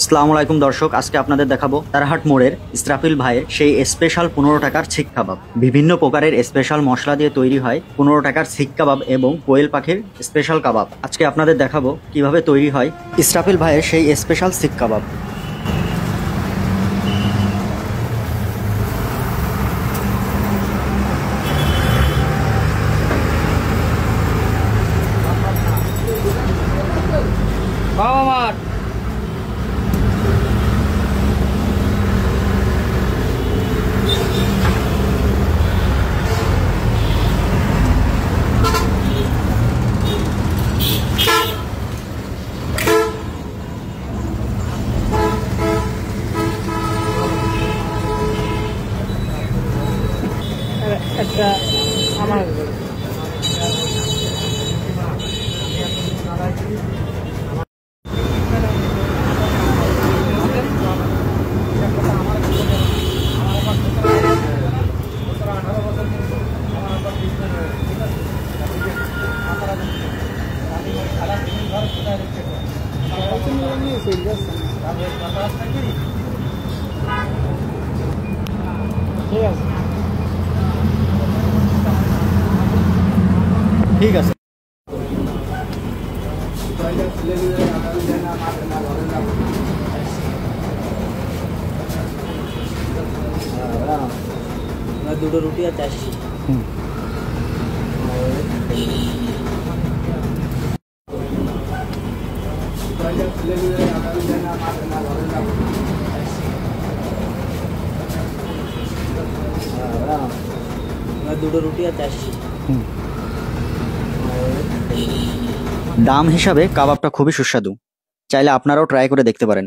আসসালামু আলাইকুম দর্শক, আজকে আপনাদের দেখাবো তারাহাট মোড়ের ইসরাফিল ভাইয়ের সেই স্পেশাল 15 টাকার শিক কাবাব। বিভিন্ন প্রকারের স্পেশাল মশলা দিয়ে তৈরি হয় 15 টাকার শিক কাবাব এবং কোয়েল পাখির স্পেশাল কাবাব। আজকে আপনাদের দেখাবো কিভাবে তৈরি হয় ইসরাফিল ভাইয়ের সেই স্পেশাল শিক কাবাব। একটা আমার ঠিক আছে ঠিক আছে। দুটো রুটি আর চারশি। দুটো রুটি আর চারশি। দাম হিসাবে কাবাবটা খুবই সুস্বাদু, চাইলে আপনারাও ট্রাই করে দেখতে পারেন।